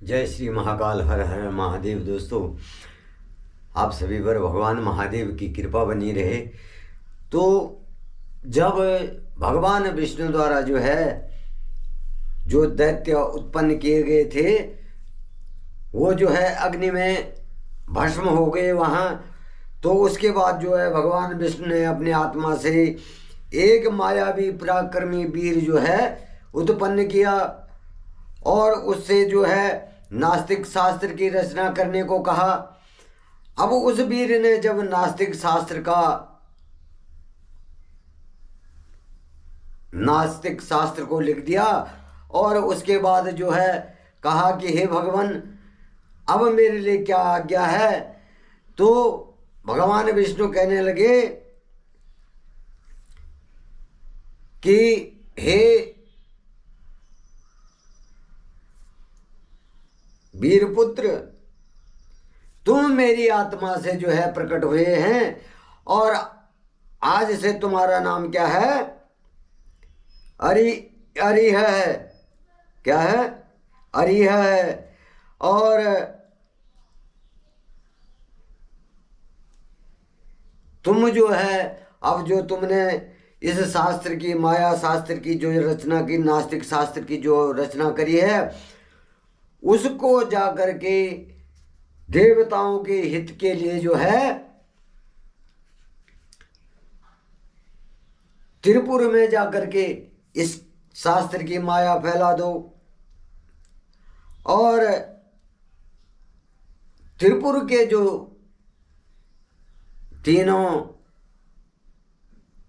जय श्री महाकाल, हर हर महादेव। दोस्तों, आप सभी पर भगवान महादेव की कृपा बनी रहे। तो जब भगवान विष्णु द्वारा जो दैत्य उत्पन्न किए गए थे, वो अग्नि में भस्म हो गए वहाँ। तो उसके बाद भगवान विष्णु ने अपनी आत्मा से एक मायावी पराक्रमी वीर उत्पन्न किया और उससे नास्तिक शास्त्र की रचना करने को कहा। अब उस वीर ने जब नास्तिक शास्त्र को लिख दिया और उसके बाद कहा कि हे भगवान, अब मेरे लिए क्या आज्ञा है। तो भगवान विष्णु कहने लगे कि हे वीरपुत्र, तुम मेरी आत्मा से प्रकट हुए हैं और आज से तुम्हारा नाम क्या है? अरिह है। क्या है? अरिह है। और तुम अब जो तुमने इस शास्त्र की, माया शास्त्र की जो रचना की, नास्तिक शास्त्र की जो रचना करी है, उसको जाकर के देवताओं के हित के लिए त्रिपुर में जाकर के इस शास्त्र की माया फैला दो। और त्रिपुर के जो तीनों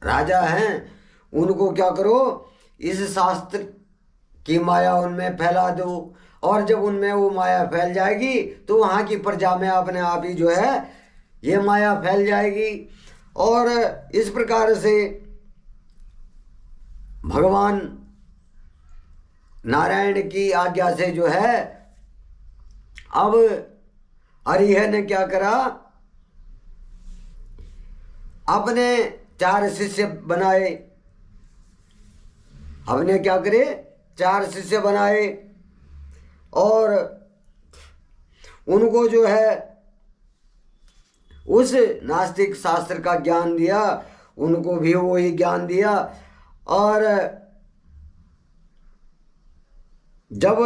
राजा हैं, उनको क्या करो, इस शास्त्र की माया उनमें फैला दो। और जब उनमें वो माया फैल जाएगी तो वहाँ की प्रजा में अपने आप ही ये माया फैल जाएगी। और इस प्रकार से भगवान नारायण की आज्ञा से अब अरिह ने क्या करा, अपने 4 शिष्य बनाए। हमने क्या करे, 4 शिष्य बनाए और उनको उस नास्तिक शास्त्र का ज्ञान दिया, उनको भी वही ज्ञान दिया। और जब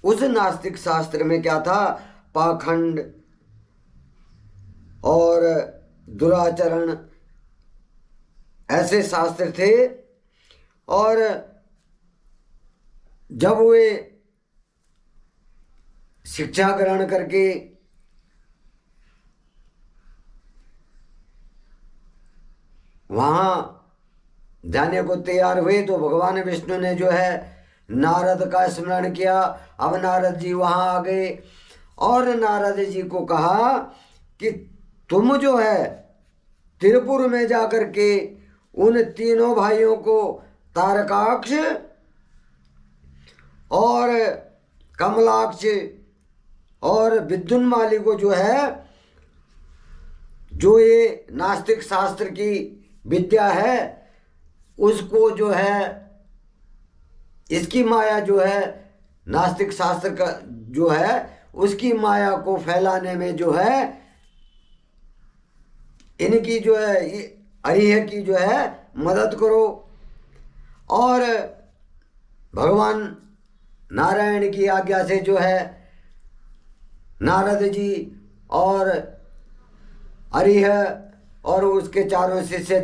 उस नास्तिक शास्त्र में क्या था, पाखंड और दुराचरण ऐसे शास्त्र थे। और जब वे शिक्षा ग्रहण करके वहाँ जाने को तैयार हुए तो भगवान विष्णु ने नारद का स्मरण किया। अब नारद जी वहाँ आ गए और नारद जी को कहा कि तुम त्रिपुर में जाकर के उन तीनों भाइयों को, तारकाक्ष और कमलाक्ष और विद्युन्माली को जो ये नास्तिक शास्त्र की विद्या है, उसको इसकी माया नास्तिक शास्त्र का उसकी माया को फैलाने में इनकी अरिह की मदद करो। और भगवान नारायण की आज्ञा से नारद जी और अरिह और उसके 4 शिष्य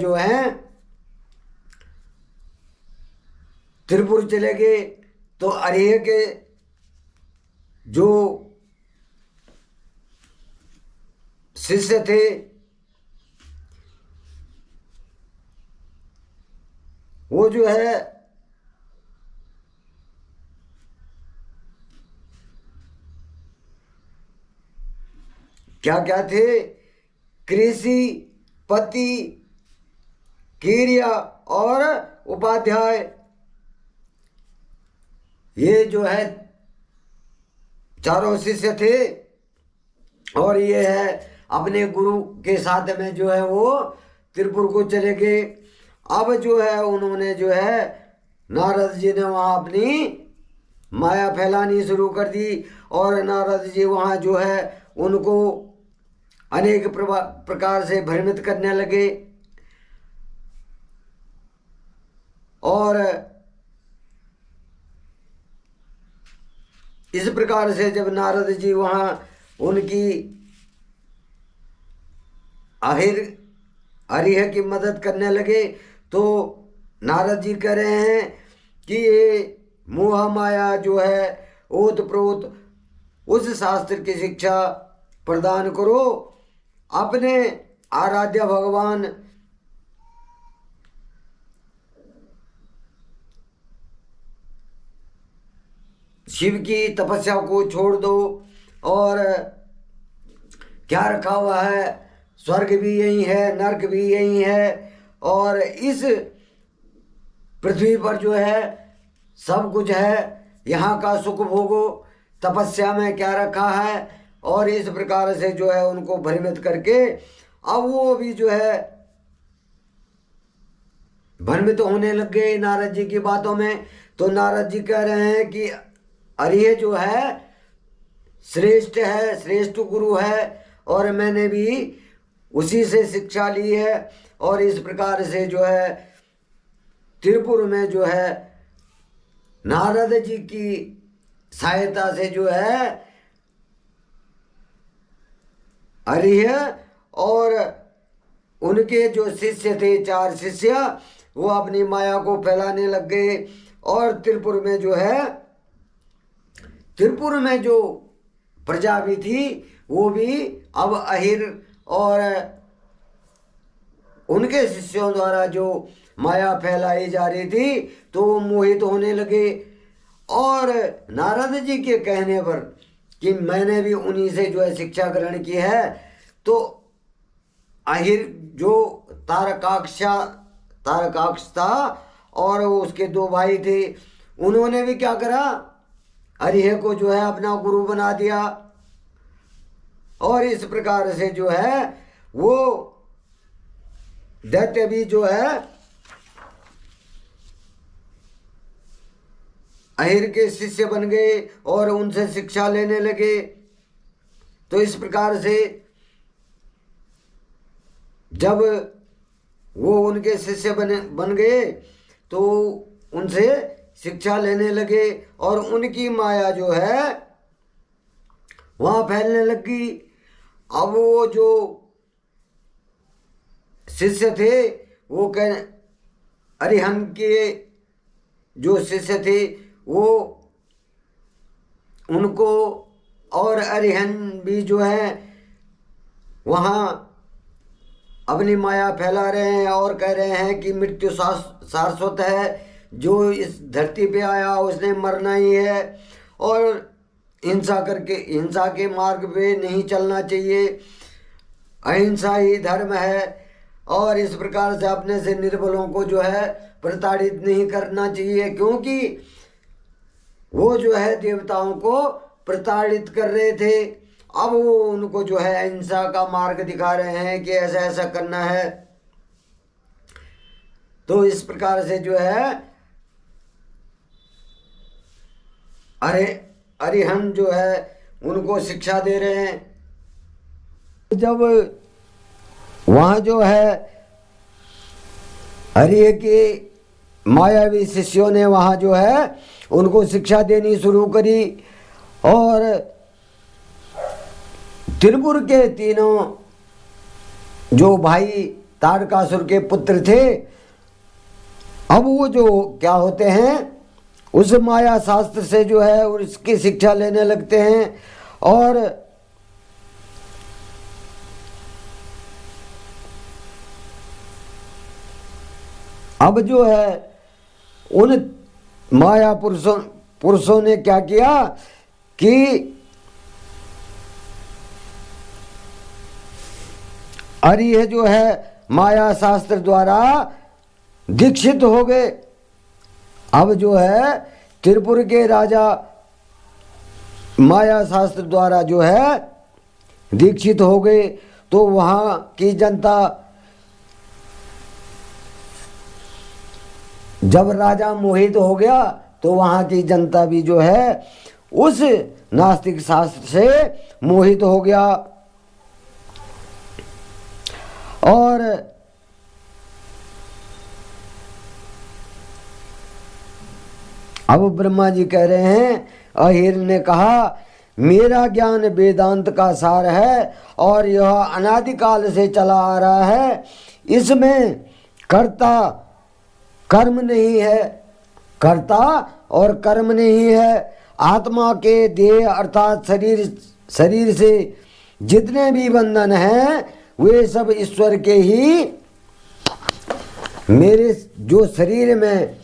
त्रिपुर चले गए। तो अरिह के जो शिष्य थे, वो क्या क्या थे, कृषि, पति, कीर्या और उपाध्याय। ये 4 शिष्य थे। और ये अपने गुरु के साथ में वो त्रिपुर को चले गए। अब उन्होंने नारद जी ने वहाँ अपनी माया फैलानी शुरू कर दी और नारद जी वहाँ जो है उनको अनेक प्रकार से भ्रमित करने लगे। और इस प्रकार से जब नारद जी वहाँ उनकी अरिह की मदद करने लगे तो नारद जी कह रहे हैं कि ये मोह माया जो है ओत प्रोत उस शास्त्र की शिक्षा प्रदान करो, अपने आराध्य भगवान शिव की तपस्या को छोड़ दो। और क्या रखा हुआ है, स्वर्ग भी यही है, नरक भी यही है, और इस पृथ्वी पर जो है सब कुछ है, यहाँ का सुख भोगो, तपस्या में क्या रखा है। और इस प्रकार से जो है उनको भ्रमित करके अब वो भी जो है भ्रमित होने लग गए नारद जी की बातों में। तो नारद जी कह रहे हैं कि अरे जो है श्रेष्ठ है, श्रेष्ठ गुरु है, और मैंने भी उसी से शिक्षा ली है। और इस प्रकार से जो है त्रिपुर में जो है नारद जी की सहायता से जो है अरिह और उनके जो शिष्य थे 4 शिष्य, वो अपनी माया को फैलाने लग गए। और त्रिपुर में जो प्रजा भी थी वो भी अब अहिर और उनके शिष्यों द्वारा जो माया फैलाई जा रही थी तो वो मोहित होने लगे। और नारद जी के कहने पर कि मैंने भी उन्हीं से जो है शिक्षा ग्रहण की है, तो अहिर जो तारकाक्ष था और उसके 2 भाई थे, उन्होंने भी क्या करा, अरिह को जो है अपना गुरु बना दिया। और इस प्रकार से जो है वो दैत्य भी जो है अहिर के शिष्य बन गए और उनसे शिक्षा लेने लगे। तो इस प्रकार से जब वो उनके शिष्य बन गए तो उनसे शिक्षा लेने लगे और उनकी माया जो है वहाँ फैलने लगी। अब वो जो शिष्य थे वो अरिहंत के जो शिष्य थे वो उनको और अरिहंत भी जो है वहाँ अपनी माया फैला रहे हैं और कह रहे हैं कि मृत्यु शाश्वत है, जो इस धरती पे आया उसने मरना ही है और हिंसा के मार्ग पे नहीं चलना चाहिए, अहिंसा ही धर्म है। और इस प्रकार से अपने से निर्बलों को जो है प्रताड़ित नहीं करना चाहिए, क्योंकि वो जो है देवताओं को प्रताड़ित कर रहे थे। अब वो उनको जो है अहिंसा का मार्ग दिखा रहे हैं कि ऐसा ऐसा करना है। तो इस प्रकार से जो है अरिहंत जो है उनको शिक्षा दे रहे हैं। जब वहाँ जो है अरिह के मायावी शिष्यों ने वहाँ जो है उनको शिक्षा देनी शुरू करी और त्रिपुर के तीनों जो भाई तारकासुर के पुत्र थे, अब वो जो क्या होते हैं उस माया शास्त्र से जो है उसकी शिक्षा लेने लगते हैं। और अब जो है उन माया पुरुषों ने क्या किया कि अरिह जो है माया शास्त्र द्वारा दीक्षित हो गए। अब जो है त्रिपुर के राजा माया शास्त्र द्वारा जो है दीक्षित हो गए। तो वहाँ की जनता जब राजा मोहित हो गया तो वहाँ की जनता भी जो है उस नास्तिक शास्त्र से मोहित हो गया। और अब ब्रह्मा जी कह रहे हैं, अहिर ने कहा, मेरा ज्ञान वेदांत का सार है और यह अनादिकाल से चला आ रहा है। इसमें कर्ता कर्म नहीं है, कर्ता और कर्म नहीं है। आत्मा के देह अर्थात शरीर से जितने भी बंधन हैं वे सब ईश्वर के ही, मेरे जो शरीर में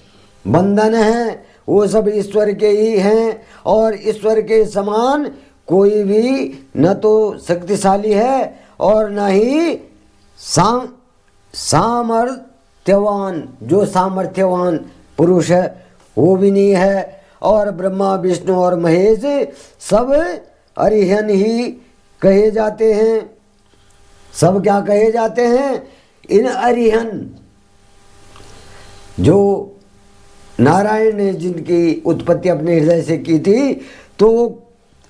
बंधन हैं वो सब ईश्वर के ही हैं। और ईश्वर के समान कोई भी न तो शक्तिशाली है और न ही सामर्थ्यवान, जो सामर्थ्यवान पुरुष है वो भी नहीं है। और ब्रह्मा विष्णु और महेश सब अरिहन ही कहे जाते हैं। सब क्या कहे जाते हैं? इन अरिहन, जो नारायण ने जिनकी उत्पत्ति अपने हृदय से की थी, तो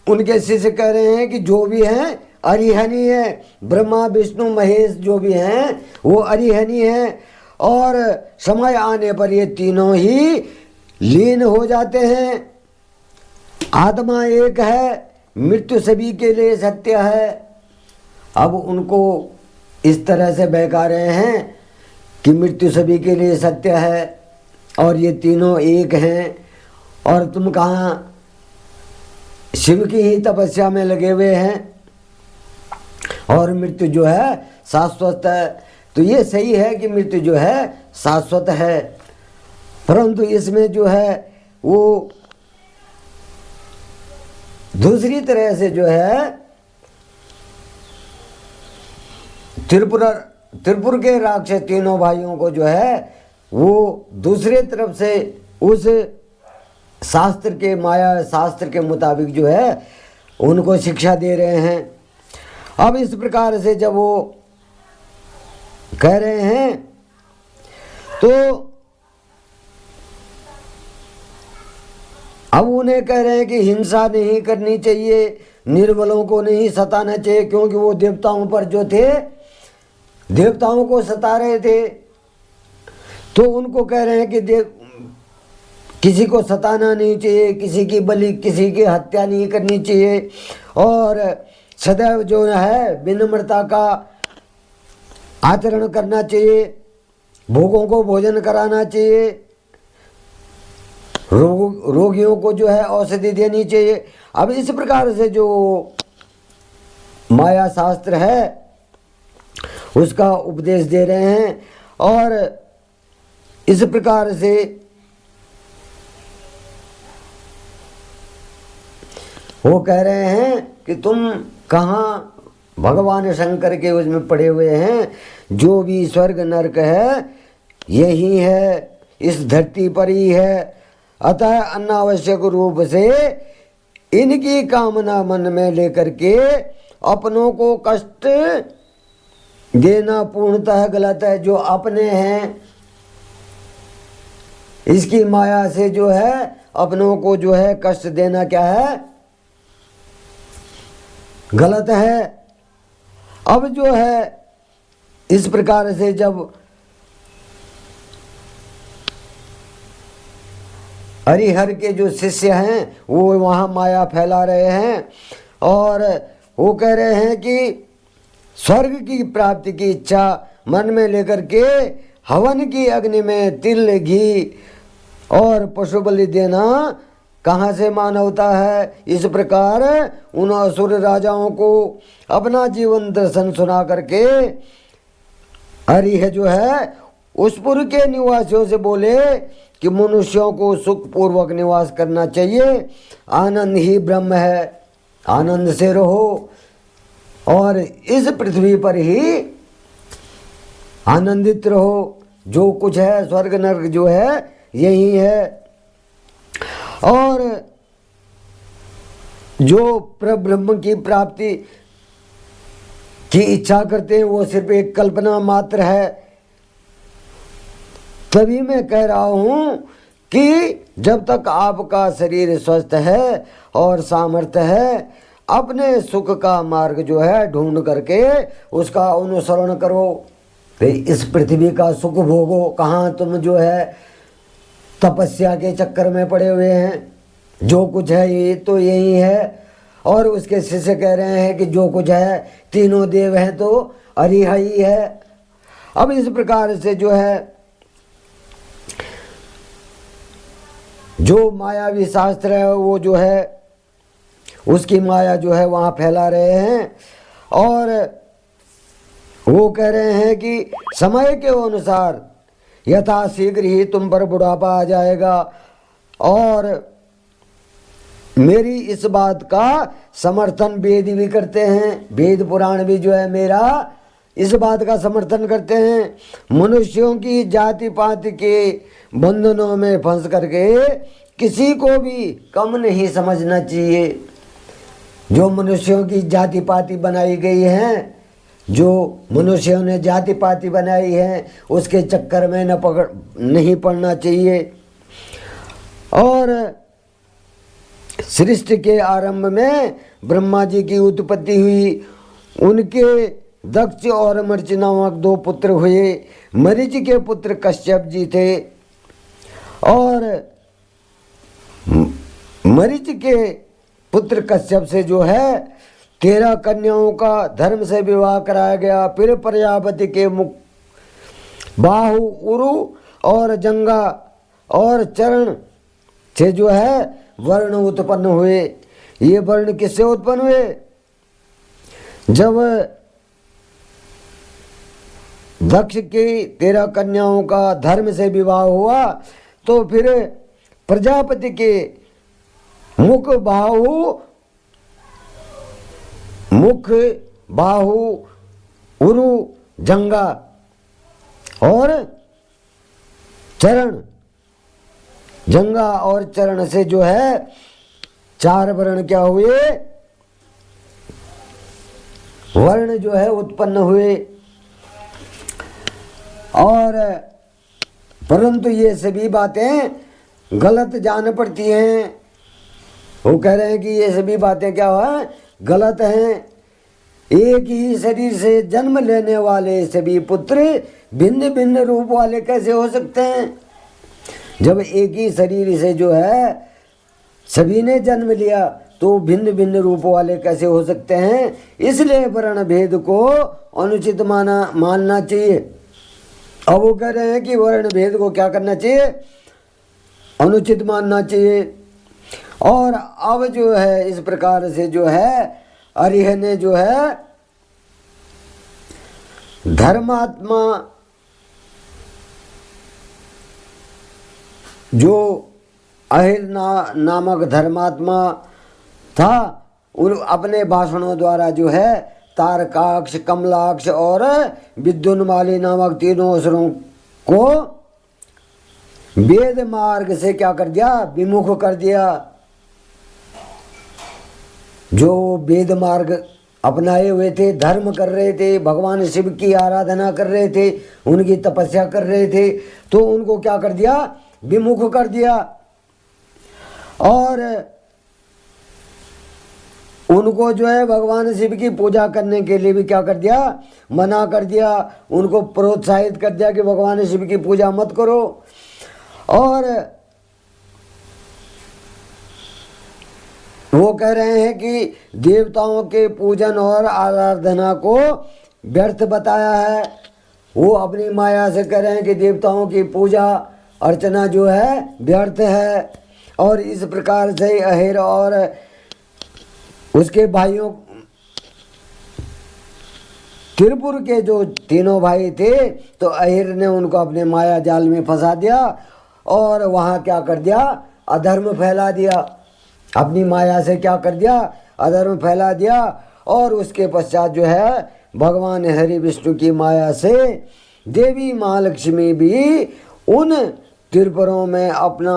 उनके शिष्य कह रहे हैं कि जो भी हैं अरिहनी है। ब्रह्मा विष्णु महेश जो भी हैं वो अरिहनी हैं। और समय आने पर ये तीनों ही लीन हो जाते हैं। आत्मा एक है, मृत्यु सभी के लिए सत्य है। अब उनको इस तरह से बहका रहे हैं कि मृत्यु सभी के लिए सत्य है और ये तीनों एक हैं, और तुम कहाँ शिव की ही तपस्या में लगे हुए हैं और मृत्यु जो है शाश्वत है। तो ये सही है कि मृत्यु जो है शाश्वत है, परंतु इसमें जो है वो दूसरी तरह से जो है त्रिपुर के राक्षस तीनों भाइयों को जो है वो दूसरे तरफ से उस शास्त्र के, माया शास्त्र के मुताबिक जो है उनको शिक्षा दे रहे हैं। अब इस प्रकार से जब वो कह रहे हैं तो अब उन्हें कह रहे हैं कि हिंसा नहीं करनी चाहिए, निर्बलों को नहीं सताना चाहिए, क्योंकि वो देवताओं पर जो थे देवताओं को सता रहे थे। तो उनको कह रहे हैं कि किसी को सताना नहीं चाहिए, किसी की बलि, किसी की हत्या नहीं करनी चाहिए, और सदैव जो है विनम्रता का आचरण करना चाहिए, भूखों को भोजन कराना चाहिए, रोगियों को जो है औषधि देनी चाहिए। अब इस प्रकार से जो माया शास्त्र है उसका उपदेश दे रहे हैं। और इस प्रकार से वो कह रहे हैं कि तुम कहाँ भगवान शंकर के उसमें पड़े हुए हैं, जो भी स्वर्ग नरक है यही है, इस धरती पर ही है। अतः अनावश्यक रूप से इनकी कामना मन में लेकर के अपनों को कष्ट देना पूर्णतः गलत है। जो अपने हैं इसकी माया से जो है अपनों को जो है कष्ट देना क्या है? गलत है। अब जो है इस प्रकार से जब हरिहर के जो शिष्य हैं वो वहाँ माया फैला रहे हैं और वो कह रहे हैं कि स्वर्ग की प्राप्ति की इच्छा मन में लेकर के हवन की अग्नि में तिल, घी और पशु बलि देना कहाँ से मानवता है। इस प्रकार उन असुर राजाओं को अपना जीवन दर्शन सुना करके हरिह जो है उस पुर के निवासियों से बोले कि मनुष्यों को सुख पूर्वक निवास करना चाहिए, आनंद ही ब्रह्म है, आनंद से रहो और इस पृथ्वी पर ही आनंदित रहो। जो कुछ है स्वर्ग नरक जो है यही है। और जो परब्रह्म की प्राप्ति की इच्छा करते हैं वो सिर्फ एक कल्पना मात्र है। तभी मैं कह रहा हूँ कि जब तक आपका शरीर स्वस्थ है और सामर्थ्य है, अपने सुख का मार्ग जो है ढूंढ करके उसका अनुसरण करो। इस पृथ्वी का सुख भोगो, कहाँ तुम जो है तपस्या के चक्कर में पड़े हुए हैं। जो कुछ है ये तो यही है। और उसके शिष्य कह रहे हैं कि जो कुछ है तीनों देव हैं तो अरिहा ही है। अब इस प्रकार से जो है जो मायावी शास्त्र है वो जो है उसकी माया जो है वहाँ फैला रहे हैं और वो कह रहे हैं कि समय के अनुसार यथाशीघ्र ही तुम पर बुढ़ापा आ जाएगा। और मेरी इस बात का समर्थन वेद भी करते हैं, वेद पुराण भी जो है मेरा इस बात का समर्थन करते हैं। मनुष्यों की जाति पाति के बंधनों में फंस करके किसी को भी कम नहीं समझना चाहिए। जो मनुष्यों की जाति पाति बनाई गई है, जो मनुष्यों ने जाति पाति बनाई है, उसके चक्कर में नहीं पड़ना चाहिए। और सृष्टि के आरंभ में ब्रह्मा जी की उत्पत्ति हुई। उनके दक्ष और मरीच नामक 2 पुत्र हुए। मरीच के पुत्र कश्यप जी थे और मरीच के पुत्र कश्यप से जो है 13 कन्याओं का धर्म से विवाह कराया गया। फिर प्रजापति के मुख बाहु, उरु और जंगा और चरण से जो है वर्ण उत्पन्न हुए। ये वर्ण किससे उत्पन्न हुए? जब दक्ष की 13 कन्याओं का धर्म से विवाह हुआ तो फिर प्रजापति के मुख बाहु उरु जंगा और चरण, जंगा और चरण से जो है 4 वर्ण क्या हुए? वर्ण जो है उत्पन्न हुए। और परंतु ये सभी बातें गलत जान पड़ती हैं। वो कह रहे हैं कि ये सभी बातें क्या है? गलत हैं। एक ही शरीर से जन्म लेने वाले सभी पुत्र भिन्न भिन्न रूप वाले कैसे हो सकते हैं? जब एक ही शरीर से जो है सभी ने जन्म लिया तो भिन्न भिन्न रूप वाले कैसे हो सकते हैं? इसलिए वर्ण भेद को अनुचित मानना चाहिए। अब वो कह रहे हैं कि वर्ण भेद को क्या करना चाहिए? अनुचित मानना चाहिए। और अब जो है इस प्रकार से जो है अरिह ने जो है धर्मात्मा जो अहिर नामक धर्मात्मा था, उन अपने भाषणों द्वारा जो है तारकाक्ष, कमलाक्ष और विद्युन्माली नामक 3 असुरों को वेद मार्ग से क्या कर दिया? विमुख कर दिया। जो वेद मार्ग अपनाए हुए थे, धर्म कर रहे थे, भगवान शिव की आराधना कर रहे थे, उनकी तपस्या कर रहे थे, तो उनको क्या कर दिया? विमुख कर दिया। और उनको जो है भगवान शिव की पूजा करने के लिए भी क्या कर दिया? मना कर दिया। उनको प्रोत्साहित कर दिया कि भगवान शिव की पूजा मत करो। और वो कह रहे हैं कि देवताओं के पूजन और आराधना को व्यर्थ बताया है। वो अपनी माया से कह रहे हैं कि देवताओं की पूजा अर्चना जो है व्यर्थ है। और इस प्रकार से अहिर और उसके भाइयों त्रिपुर के जो 3 भाई थे, तो अहिर ने उनको अपने माया जाल में फंसा दिया और वहाँ क्या कर दिया? अधर्म फैला दिया। अपनी माया से क्या कर दिया? अधर्म फैला दिया। और उसके पश्चात जो है भगवान हरि विष्णु की माया से देवी महालक्ष्मी भी उन त्रिपुरों में अपना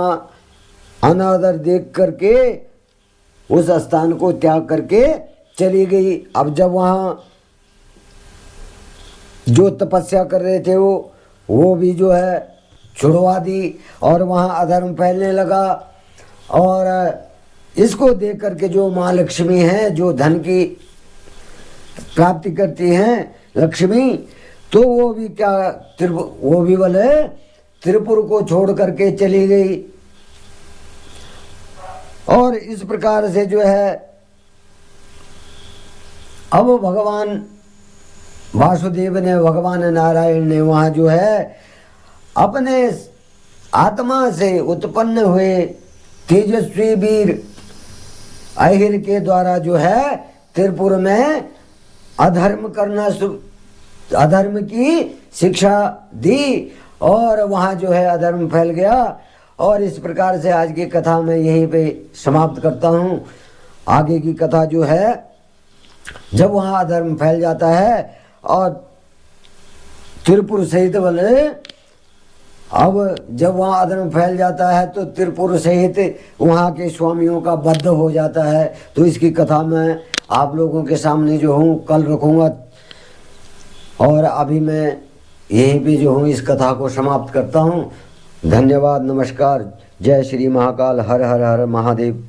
अनादर देख करके उस स्थान को त्याग करके चली गई। अब जब वहाँ जो तपस्या कर रहे थे वो भी जो है छुड़वा दी और वहाँ अधर्म फैलने लगा। और इसको देख करके जो माँ लक्ष्मी हैं, जो धन की प्राप्ति करती हैं लक्ष्मी, तो वो भी क्या वो भी बोले त्रिपुर को छोड़ करके चली गई। और इस प्रकार से जो है अब भगवान वासुदेव ने, भगवान नारायण ने वहाँ जो है अपने आत्मा से उत्पन्न हुए तेजस्वी वीर अहिर के द्वारा जो है त्रिपुर में अधर्म की शिक्षा दी और वहाँ जो है अधर्म फैल गया। और इस प्रकार से आज की कथा मैं यहीं पे समाप्त करता हूँ। आगे की कथा जो है, जब वहाँ अधर्म फैल जाता है और त्रिपुर सहित बोले, अब जब वहाँ अधर्म फैल जाता है तो त्रिपुर सहित वहाँ के स्वामियों का वध हो जाता है। तो इसकी कथा मैं आप लोगों के सामने जो हूँ कल रखूँगा। और अभी मैं यहीं पे जो हूँ इस कथा को समाप्त करता हूँ। धन्यवाद, नमस्कार, जय श्री महाकाल, हर हर हर महादेव।